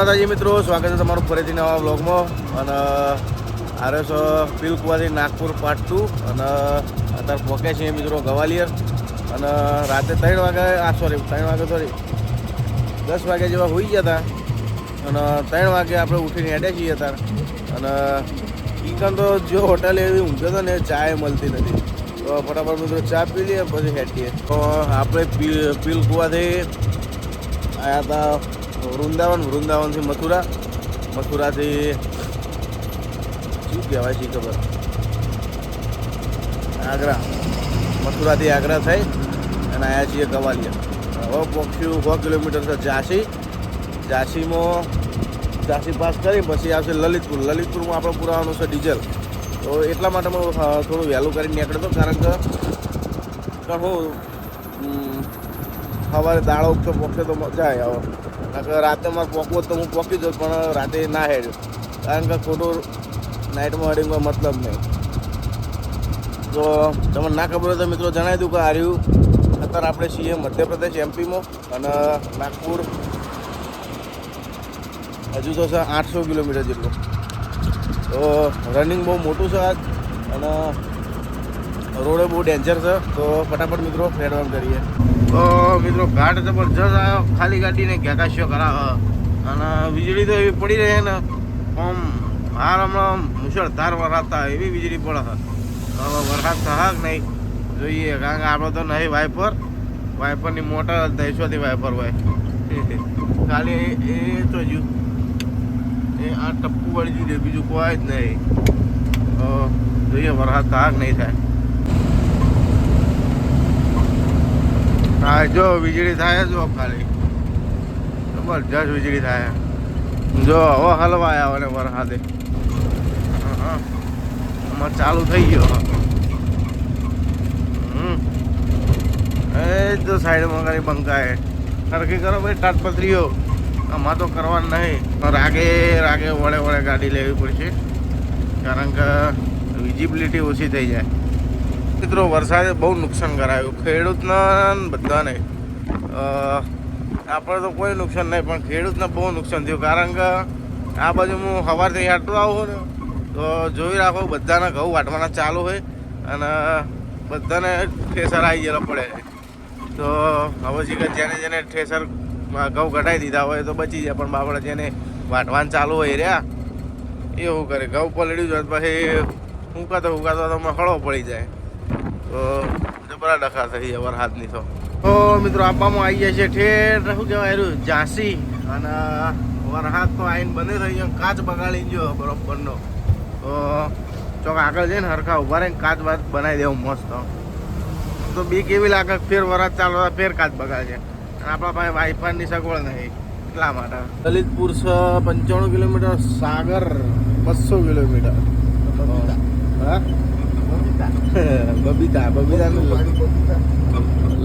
માતાજી મિત્રો, સ્વાગત છે તમારું ફરીથી નવા બ્લોગમાં. અને આરએસ પીલકુવાથી નાગપુર પાર્ટ 2. અને અત્યારે પહોંચ્યા છીએ મિત્રો ગવાલિયર. અને રાતે 3 વાગે 10 વાગે જેવા હોઈ ગયા હતા. અને 3 વાગે આપણે ઉઠીને હેડ્યા છીએ અત્યારે. અને ઈકન તો જો હોટલ એવી ઊંઘ્યો હતો ને ચાય મળતી નથી, તો ફટાફટ મિત્રો ચા પી લઈએ પછી હેડીએ. તો આપણે પીલકુવાથી આવ્યા હતા વૃંદાવનથી મથુરાથી શું કહેવાય છે ખબર, મથુરાથી આગ્રા થઈ અને આવ્યા છીએ ગવાલિયર. હવે પહોંચ્યું 100 કિલોમીટર છે ઝાંસી પાસ કરી પછી આવશે લલિતપુરમાં આપણે પુરાવાનું છે ડીઝલ. તો એટલા માટે હું થોડું વહેલું કરીને નીકળ્યો હતો, કારણ કે હું સવારે દાળો વખતે પહોંચે તો મજા આવે. કારણ કે રાતે મારે પહોંચવું તો હું પહોંચી જાઉં, પણ રાતે ના હેડ્યું, કારણ કે ખોટું નાઇટમાં હેડિંગમાં મતલબ નહીં. તો તમને ના ખબર હોય તો મિત્રો જણાવી દઉં કે હાર્યું અત્યારે આપણે છીએ મધ્યપ્રદેશ એમપીમાં. અને નાગપુર હજુ તો છે 800 કિલોમીટર જેટલું. તો રનિંગ બહુ મોટું છે આજ, અને રોડે બહુ ડેન્જર છે. તો ફટાફટ મિત્રો હેડવાન કરીએ. તો મિત્રો ઘાટ જબરજસ્ત આવ્યો, ખાલી ગાડીને ઘેકાશીઓ કરાવે. અને વીજળી તો એવી પડી રહે ને, આમ હાર હમણાં મુશળધાર વરસાદ એવી વીજળી પડે છે. હવે વરસાદ થહાક નહીં જોઈએ, કારણ કે આપણે તો નહીં વાઇપરની મોટર 200થી વાઇપર હોય ખાલી એ તો જ્યું એ આ ટપ્પુ વળી જોઈએ, બીજું કોઈ જ નહીં. તો જોઈએ વરસાદ થહાક નહીં થાય. હા જો વીજળી થાય, જો ખાલી જબરજસ્ત વીજળી થાય. જો હવે હલવાયા અને વરસાદે આમાં ચાલુ થઈ ગયો. એ જો સાઈડમાં કરી બંકાય સરખી કરો ભાઈ તાટપત્રીઓ, આમાં તો કરવાનું નહીં. રાગે વળે ગાડી લેવી પડશે, કારણ કે વિઝિબિલિટી ઓછી થઈ જાય. મિત્રો વરસાદે બહુ નુકસાન કરાવ્યું ખેડૂતને, બધાને. આપણે તો કોઈ નુકસાન નહીં, પણ ખેડૂતને બહુ નુકસાન થયું, કારણ કે આ બાજુ હું સવારથી હાટતો આવું ને તો જોઈ રાખો બધાના ઘઉં વાટવાના ચાલુ હોય, અને બધાને ઠેસર આવી ગયેલા પડે. તો હવે જેને ઠેસર ઘઉં ઘટાડી દીધા હોય તો બચી જાય, પણ બાપડા જેને વાટવાનું ચાલુ હોય રહ્યા એ શું કરે, ઘઉં પલળ્યું જાય પછી હુંકાતો તો હળો પડી જાય. તો જબરા ડખા થઈ જાય વરસાદની. તો મિત્રો આપવામાં આવી જાય છે ઠેર શું કહેવાય રહ્યું ઝાંસી. અને વરસાદ તો આવીને બંધ થઈ ગયો, કાચ બગાડી ગયો બરોબરનો. તો ચોક આગળ જઈને હરખા ઉભા રહીને કાચ વાત બનાવી દેવું મસ્ત. તો બીક એવી લાગે ફેર વરસાદ ચાલુ ફેર કાચ બગાડે છે, અને આપણા પાસે વાઇફાઈની સગવડ નહીં, એટલા માટે. લલિતપુર છે 95 કિલોમીટર, સાગર 200 કિલોમીટર. હા બબીતા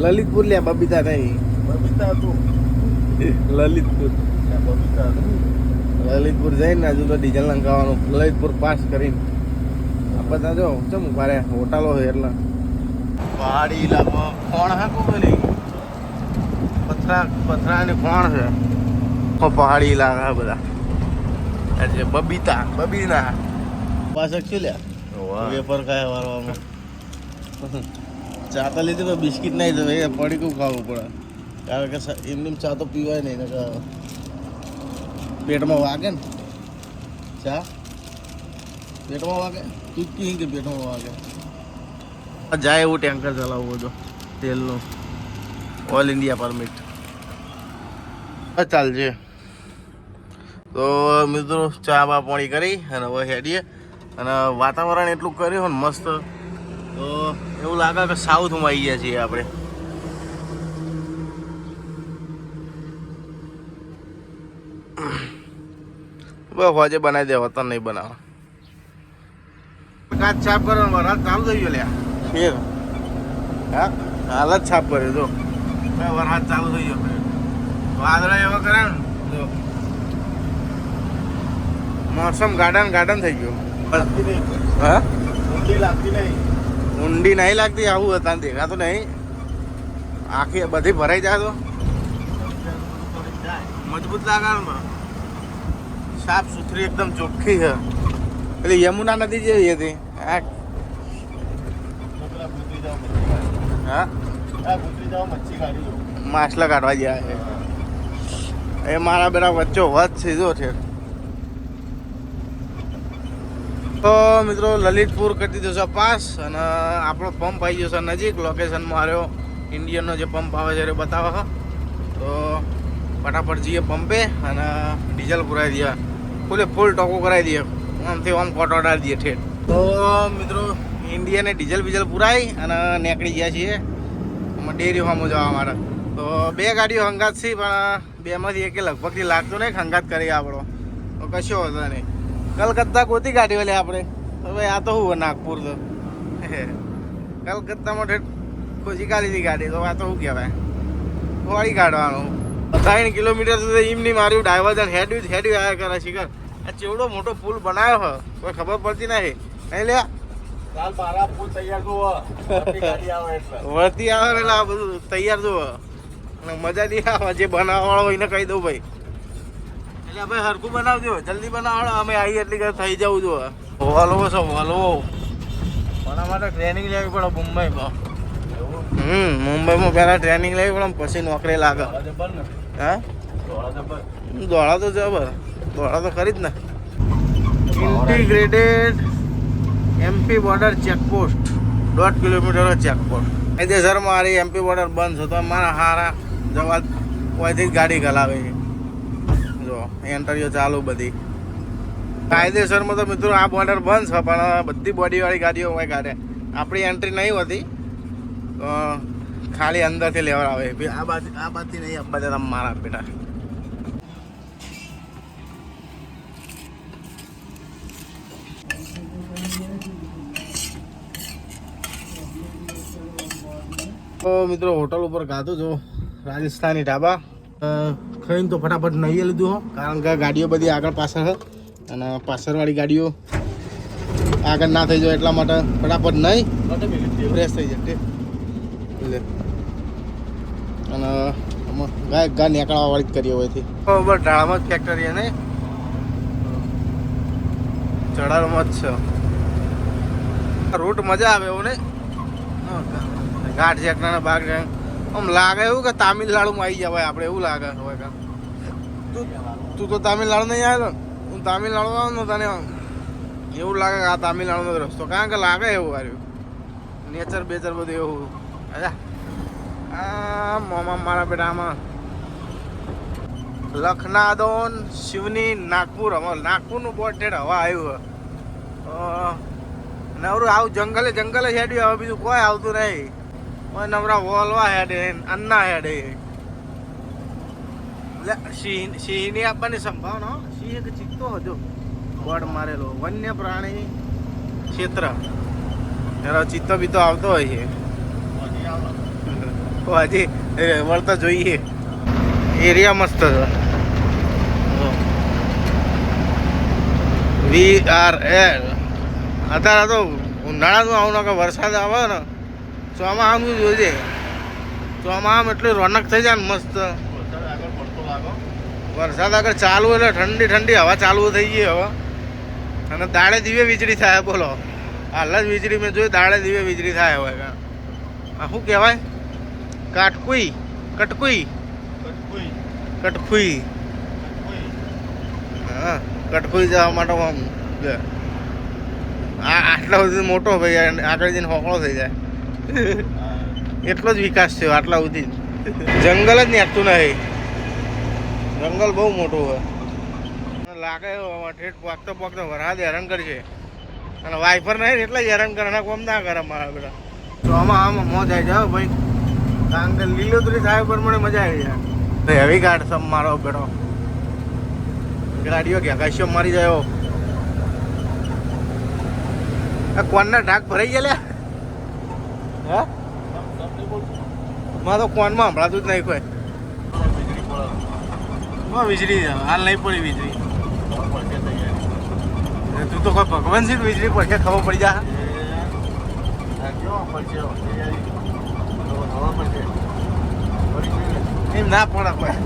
લલિતપુર લે, બબીતા નહીં, લલિતપુર જઈને હજુ તો ડીઝલ નંખાવાનું. લલિતપુર પાસ કરીને આપણે ત્યાં જો ચમ મારે હોટલો હોય એટલે પહાડી ઇલાકો. કોણ હે કોલી પથરા ને કોણ છે, પહાડી ઇલાકા બધા. બબીના પાછળ શું લે વેફર ખાય વારવામાં. ચા તો લીધી પણ બિસ્કિટ નહીં, તો પડીકું ખાવું પડે, કારણ કે એમની ચા તો પીવાય નહીં ને પેટમાં વાગે ને. ચા પેટમાં વાગે, ચૂટકી કે પેટમાં વાગે. જાય એવું ટેન્કર ચલાવવું હતું તેલનું, ઓલ ઇન્ડિયા પરમિટ ચાલશે. તો મિત્રો ચા બા પાણી કરી અને હવે હેડીએ. અને વાતાવરણ એટલું કર્યું ને મસ્ત, તો એવું લાગે કે સાઉથમાં આવી ગયા છીએ આપણે. બસ હોજે બનાવી દે, વતન નહીં બનાવો. કાચ છાપ કરવાનો વરસાદ ચાલુ થઈ ગયો લ્યા ફેર. હા હાલ જ છાપ કર્યો જો વરસાદ ચાલુ થઈ ગયો. વાદળા એવા કરે ને જો મોસમ ગાર્ડન થઈ ગયું. હા ઊંડી નહીં લાગતી, આવું હતા દેખાતું નહીં. આખી બધી ભરાઈ જાય તો મજબૂત લાગે. સાફ સુથરી એકદમ ચોખ્ખી છે. પેલી યમુના નદી જેવી હતી. હા માછલા કાઢવા ગયા છે એ મારા બેટા વચ્ચો વચ સીધો છે. તો મિત્રો લલિતપુર કરી દીધો છે પાસ અને આપણો પંપ આવી ગયો છે નજીક. લોકેશનમાં આવ્યો ઇન્ડિયનનો જે પંપ આવે છે એ બતાવે છે. તો ફટાફટ જઈએ પંપે અને ડીઝલ પુરાવી દઈએ. ફૂલ ટોકો કરાવી દઈએ. આમથી આમ કોટો ડાળી દઈએ ઠેઠ. તો મિત્રો ઇન્ડિયને ડીઝલ બીઝલ પુરાવી અને નીકળી ગયા છીએ ડેરી ફાર્મો જવા માટે. તો 2 ગાડીઓ હંગાત છે પણ 2માંથી એકે લગભગથી લાગતું નહીં હંગાત કરી આપણો. તો કશો હતો નહીં. કલકત્તા ગોતી ગાડીઓ લે આપણે. હવે આ તો શું નાગપુર તો કલકત્તામાં ઠેઠ ખોજી કાઢી હતી ગાડી. તો આ તો શું કહેવાય વાળી કાઢવાનું. 3 કિલોમીટર સુધી એમ નહીં માર્યું ડાયવર્ઝન હેડ્યું આવ્યા કરે શિખર. આ ચેવડો મોટો પુલ બનાવ્યો હોય કોઈ ખબર પડતી નહીં. નહીં લે વળતી આવે એટલે આ બધું તૈયાર જુઓ મજા નહીં આવે. જે બનાવવા વાળો એને કહી દઉં ભાઈ એટલે ભાઈ હરખું બનાવજો જલ્દી બનાવડો. અમે આવી એટલી કઈ થઈ જવું જો. વોલ્વો છે વોલ્વો પણ માટે ટ્રેનિંગ લેવી પડે મુંબઈમાં. મુંબઈમાં પહેલા ટ્રેનિંગ લેવી પડે પછી નોકરી લાગે. હા દોડા તો જબર દોડા તો ખરી જ ને. Integrated MP border checkpost 1.5 kilometre checkpost. કાયદેસર મારી એમપી બોર્ડર બંધ છે તો મારા હારા જવા કોઈથી ગાડી ગલાવે છે. જો એન્ટરીઓ ચાલુ બધી કાયદેસરમાં. તો મિત્રો આ બોર્ડર બંધ છે પણ બધી બોડીવાળી ગાડીઓ હોય કાઢે. આપણી એન્ટ્રી નહીં હોતી તો ખાલી અંદરથી લેવા આવે. આ બાજુથી નહીં આપવા દેતા મારા બેટા. તો મિત્રો હોટલ ઉપર ખાધું જો રાજસ્થાની ઢાબા. ખાઈને તો ફટાફટ નહીં લીધું હો કારણ કે ગાડીઓ બધી આગળ પાછળ અને પાછળવાળી ગાડીઓ આગળ ના થઈ જાય એટલા માટે ફટાફટ નહીં ફ્રેશ થઈ જાય. અને ગા નીકળવા વાળી જ કરીએ હોયથી બરાબર. ઢાળામાં જ ફેક્ટરી ને ચડાડમાં જ છે. રૂટ મજા આવે એવું ને ઘાટ ઝેકના બાગ આમ લાગે એવું કે તામિલનાડુમાં આવી જવાય આપણે એવું લાગે હોય કે તું તો તામિલનાડુ નહીં આવેલો ને. હું તામિલનાડુ આવું ને તને એવું લાગે કે આ તામિલનાડુનો રસ્તો કારણ કે લાગે એવું આવ્યું નેચર બેચર બધું એવું. અચ્છા આ મોમાં મારા બેટા આમાં લખનાદોન શિવની નાગપુર અમારે નાગપુરનું બોર્ડ ઠેઠ હવા આવ્યું નવરું આવું જંગલે હેડ્યું. હવે બીજું કોઈ આવતું નહીં. નવરા વોલવા હેડે અન્ના હેડે સિંહની આપવાની સંભાવના. સિંહ એક ચિત્તો હતો બોર્ડ મારેલો વન્ય પ્રાણી ક્ષેત્ર. એનો ચિત્તો બીતો આવતો હોય છે. હજી વળતા જોઈએ. એરિયા મસ્ત છે. VRL અત્યારે તો ઉનાળાનું આવું કે વરસાદ આવે ને ચોમાસામ જોજે. ચોમાસામ એટલી રોનક થઈ જાય ને મસ્ત. વરસાદ આગળ ચાલુ એટલે ઠંડી હવા ચાલુ થઈ ગઈ હવે. અને દાડે દીવે વીજળી થાય બોલો. હાલ જ વીજળી મેં જોઈ દાડે દીવે વીજળી થાય હવે. આ શું કહેવાય કટકુઈ હા કટકુઈ જવા માટે આમ આટલા સુધી મોટો ભાઈ આગળ જઈને હોકળો થઈ જાય એટલો જ વિકાસ થયો આટલા સુધી. જંગલ જ નીકળતું નહીં. જંગલ બહુ મોટું હોય લાગે ઠેઠ પોકતો વરસાદ હેરાન કરશે. અને વાઇફર નહીં એટલે જ હેરાન કરે કોમ ના કરે મારા બેટા. તો આમાં મોજ આવી જાય ભાઈ કારણ કે લીલોતરી થાય પ્રમાણે મજા આવી જાય. હેવી ગાડ સમ મારો બેટો ગાડીઓ ઘેકાશીઓ મારી જાય. આ કોનના ઢાક ભરાઈ ગયા હે માં તો કોનમાં હંભળાતું જ નહીં કોઈ. વીજળી હાલ નહીં પડી વીજળી. તું તો કોઈ ભગવાન છે વીજળી પડશે ખબર પડી જા. એમ ના પડે કોઈ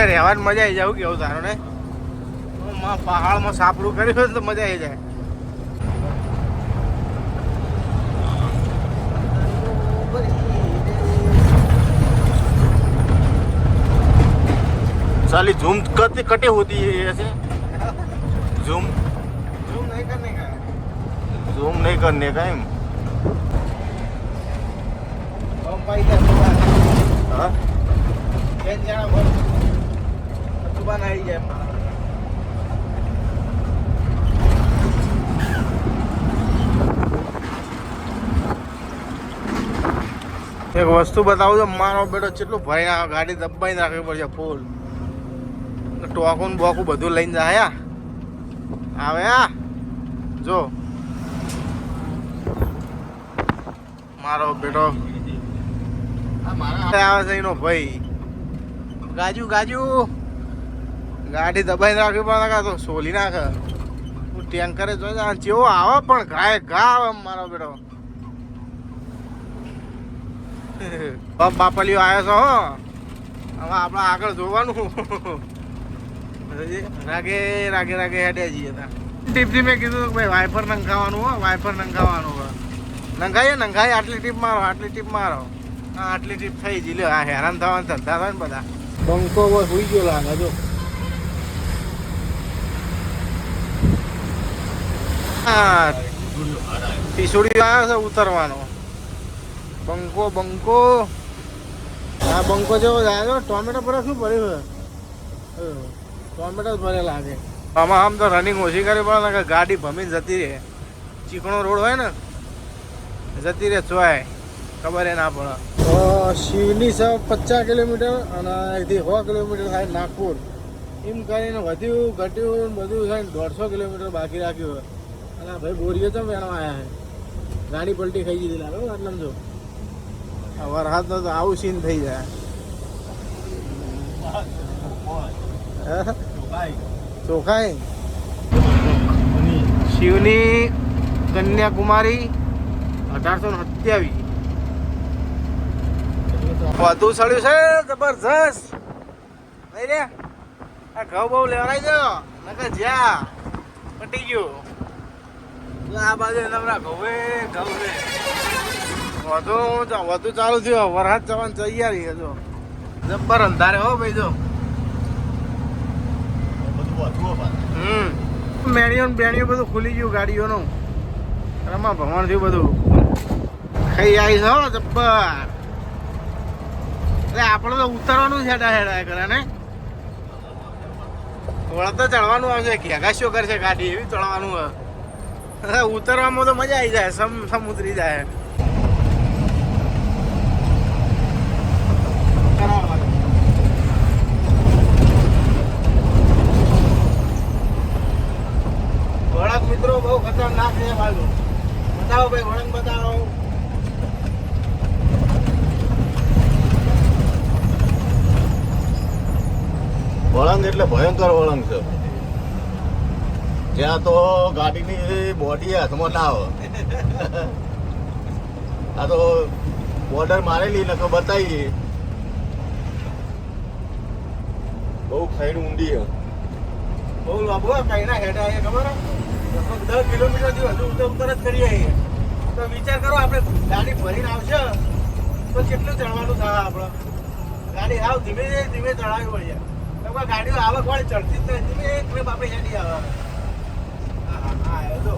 રહેવાની મજા આવી જાવ કેવું તારું ને પહાડમાં સાપડું કર્યું હોય તો મજા આવી જાય. साली झूम कटे कटे होती है ऐसे. झूम झूम नहीं करने का. झूम नहीं करने का है. हाँ दुकान आई है. એક વસ્તુ બતાવું તો મારો બેટો કેટલું ભરી ના ગાડી દબાઈને રાખવી પડશે ફૂલ. ટોકું બોકું બધું લઈને જાય આવે જો મારો બેટો આવે છે એનો ભાઈ ગાજુ ગાજુ ગાડી દબાઈને રાખવી પડે તો સોલી નાખે. હું ટેન્કરે જોઈ ચેવો આવે પણ ગાય ઘા આવે મારો બેટો. બાપલીઓ આવ્યો છો હવે આપણે આગળ જોવાનું. રાગે રાગે રાગે હેડે જઈએ ત્યાં ટીપથી મેં કીધું કે ભાઈ વાઇફર નંખાવાનું હો વાઇફર નંખાવાનું હોય. નંખાઈએ આટલી ટીપ મારો આટલી ટીપ મારો. હા આટલી ટીપ થઈ જ લ્યો. આ હેરાન થવાના ધંધા થાય ને બધા. બંકો બસ હોઈ ગયો લાગે જો. હા પીસુડી આવ્યો છે ઉતરવાનો. બંકો બંકો આ બંકો જેવો જાય ટોમેટો પર શું ભર્યું છે. ટોમેટો ભરે લાગે. આમાં આમ તો રનિંગ ઓછી કરી પડે કે ગાડી ભમીને જતી રહે. ચીકણો રોડ હોય ને જતી રહે ચોય ખબર એ ના પડે. શિવની 50 કિલોમીટર અને અહીંથી 100 કિલોમીટર થાય નાગપુર. એમ કરીને વધ્યું ઘટ્યું બધું થાય 150 કિલોમીટર બાકી રાખ્યું હોય. અને ભાઈ બોરીઓ તો એના આવ્યા છે. ગાડી પલટી ખાઈ દીધી લાગે એટલે જો વરસાદ તો આવું સીન થઈ જાય. ચોખાઈ શિવની કન્યાકુમારી 1827 વધુ સડ્યું છે જબરજસ્ત. નહીં રે આ ઘઉં બહુ લેવડાઈ દો નકર જ્યાં પટી ગયું. આ બાજુ નવરા ઘઉં ઘઉં વધુ ચાલુ થયો. વરસાદ જવાની તૈયારી છે જો. જબ્બર અંધારે હો ભાઈ જો. મેણીઓ બેણીઓ બધું ખુલી ગયું ગાડીઓનું. રમા ભવન થયું બધું ખાઈ આવી છે હો જબ્બર. એટલે આપણે તો ઉતરવાનું છે હેડા કરે ને વળત તો ચડવાનું આવશે. ઘેગા શું કરશે ગાડી એવી ચડવાનું હોય. ઉતરવામાં તો મજા આવી જાય. સમ ઉતરી જાય. વળાંક મિત્રો બહુ ખતરનાક છે બાજુ. બતાવો ભાઈ વળાંક બતાવો. વળાંક એટલે ભયંકર વળાંક છે. જ્યાં તો ગાડીની બોડી હાથમાં ના આવે. આ તો બોર્ડર મારેલી નકો બતાવી. બહુ ખાઈડ ઊંડી છે. બહુ લાંબો કઈ ના હેડા એ ખબર લગભગ 10 કિલોમીટર થી વધુ ઉતર જ કરીએ છીએ. તો વિચાર કરો આપણે ગાડી ભરીને આવશે તો કેટલું ચડવાનું થાય આપણે. ગાડી આવ ધીમે ધીમે ચડાવી પડે. ગાડીઓ આવક વાળી ચડતી જ નહીં. ધીમે ધીમે આપણે હેડી આવે. હા હા જો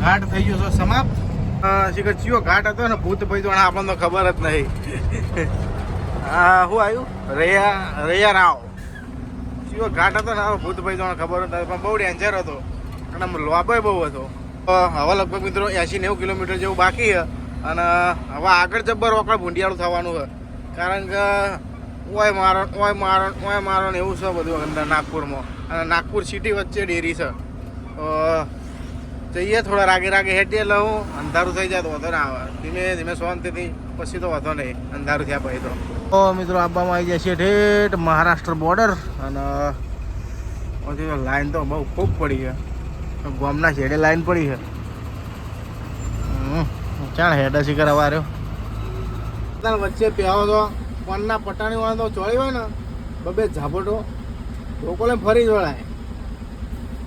ઘાટ થઈ ગયો છે સમાપ્ત. શીખર ચિયો ઘાટ હતો ને ભૂત ભાઈ તો આપણને તો ખબર જ નહીં. હા શું આવ્યું રૈયા રાવ ચિયો ઘાટ હતો ને ભૂત ભાઈ તો ખબર જ નથી. પણ બહુ ડેન્જર હતો અને લોબો બહુ હતો. હવે લગભગ મિત્રો 80-90 કિલોમીટર જેવું બાકી છે. અને હવે આગળ જબ્બર વખત ભૂંડિયાળું થવાનું છે. કારણ કે ઓય મારો ને એવું છે બધું અંદર નાગપુરમાં. અને નાગપુર સિટી વચ્ચે ડેરી છે. જઈએ થોડા રાગે રાગે હેઠીએ એટલે હું અંધારું થઈ જાય તો વાંધો ના આવે ધીમે ધીમે શાંતિથી પછી તો વાંધો નહીં અંધારું થયા પછી તો મિત્રો આબામાં આવી જાય છે ઠેઠ મહારાષ્ટ્ર બોર્ડર અને પછી લાઈન તો બહુ ખૂબ પડી છે ગામના છેડે લાઈન પડી છે ચાણ હેડા શિખર અવાર્યો વચ્ચે પ્યાવો તો કોનના પટાણી વાળા તો ચોળી હોય ને બબે ઝાપટો લોકોને ફરી જોડાય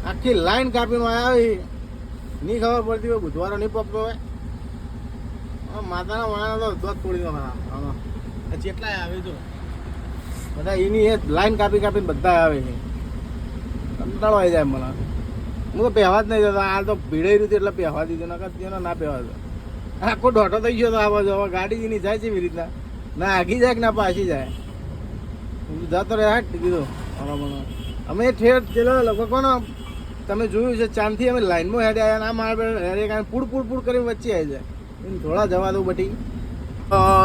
આખી લાઈન કાપીને આવી નહીં ખબર પડતી હોય બુધવારો નહીં પકતો હોય માતાના વાળા તો દોધ તોડી દો જેટલાય આવે તો બધા એની એ લાઈન કાપી કાપીને બધા આવે છે કંટાળો આવી જાય મને હું તો પહેવા જ નહીં જતો આ તો ભીડાઈ રહ્યું એટલે પહેવા દીધું નકર ના પહેવા દો આખો દોઢો થઈ ગયો તો આ બાજુ હવે ગાડી જેની જાય છે એવી રીતના ના આગી જાય કે ના પાછી જાય જતો રહે હાટ કીધું અમે ઠેર ચેલો લગભગ કોનો તમે જોયું છે ચાંદથી અમે લાઈનમાં હેડે આવ્યા ના મારા હેડે કાંઈ પૂડ પૂડ પૂડ કરીને વચ્ચે આવી જાય થોડા જવા દઉં બટી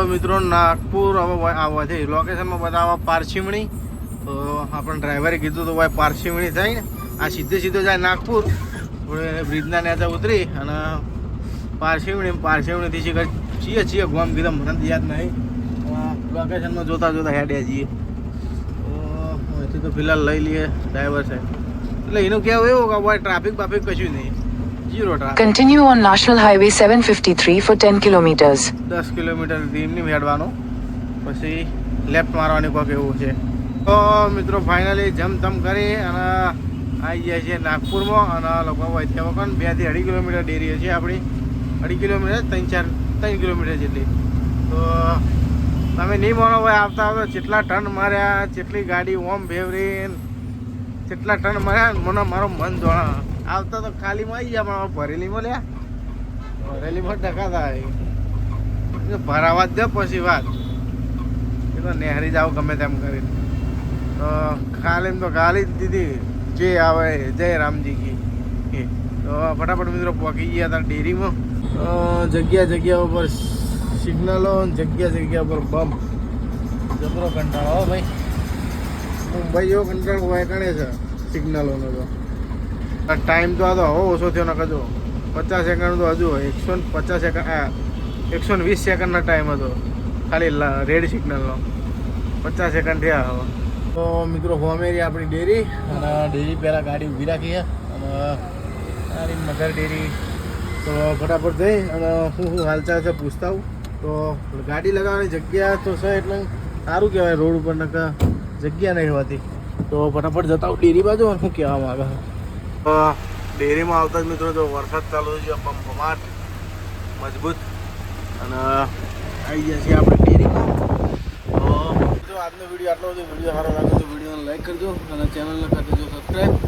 મિત્રો નાગપુર હવે આવવા છે લોકેશનમાં બતાવવા પારછીમણી તો આપણે ડ્રાઈવરે કીધું તો ભાઈ પારછીમણી થાય ને આ સીધો જાય નાગપુર બ્રિજના નેચે ઉતરી અને પારછીમણીથી શીખર છીએ ગોમ કીધા મને યાદ નહીં લોકેશનમાં જોતા હેડ્યા છીએ તો અહીંથી તો ફિલહાલ લઈ લઈએ ડ્રાઈવર સાહેબ એટલે એનું કહેવું એવું કે ભાઈ ટ્રાફિક બાફિક કશું નહીં zero traffic. Continue on National Highway 753 for 10 kilometers. 10 kilometre ધીમની હેડવાનું પછી લેફ્ટ મારવાની કોક એવું છે તો મિત્રો ફાઇનલી જમ કરી અને આવી જાય છે નાગપુરમાં અને લગભગ અહીંથી વખત 2 થી 2.5 કિલોમીટર ડેરી છે આપણી 2.5 કિલોમીટર 3 કિલોમીટર જેટલી તો તમે નહીં માનો ભાઈ આવતા જેટલા ટર્ન માર્યા જેટલી ગાડી ઓમ ભેવરીને જેટલા ટર્ન માર્યા મને મારો મન જોણા આવતા તો ખાલીમાં આવી ગયા પણ ભરેલીમાં લ્યા ભરેલીમાં ટકા થાય ભરાવા જ દે પછી વાત એ તો નહેરી જાવ ગમે તેમ કરીને તો ખાલી તો ગાલી જ દીધી જે આવે જય રામજી કી તો ફટાફટ મિત્રો પહોંચી ગયા હતા ડેરીમાં જગ્યા ઉપર સિગ્નલો જગ્યા ઉપર બમ્પ જબરો કંટાળો હો ભાઈ મુંબઈ જેવો કંટાળો હોય કણે છે સિગ્નલોનો તો ટાઈમ તો આ તો હવે ઓછો થયો ને કજો 50 સેકન્ડ તો હજુ 150 સેકન્ડ 120 સેકન્ડનો ટાઈમ હતો ખાલી રેડ સિગ્નલનો 50 સેકન્ડ થયા હવે તો મિત્રો હોમેરી આપણી ડેરી અને ડેરી પહેલાં ગાડી ઊભી રાખી છે અને સારી મગર ડેરી તો ફટાફટ જઈ અને હું હાલચાલ છે પૂછતા હું તો ગાડી લગાવવાની જગ્યા તો છે એટલે સારું કહેવાય રોડ ઉપર નકા જગ્યા નહીં હોતી તો ફટાફટ જતા હું ડેરી બાજુ શું કહેવા માંગે ડેરીમાં આવતા જ મિત્રો જો વરસાદ ચાલુ થઈ ગયો બમાટ મજબૂત અને આવી ગયા છીએ આપણે ડેરીમાં તો જો આજનો વિડીયો આટલો બધો વિડીયો સારો લાગે તો વિડીયોને લાઈક કરજો અને ચેનલને કરી દેજો સબસ્ક્રાઈબ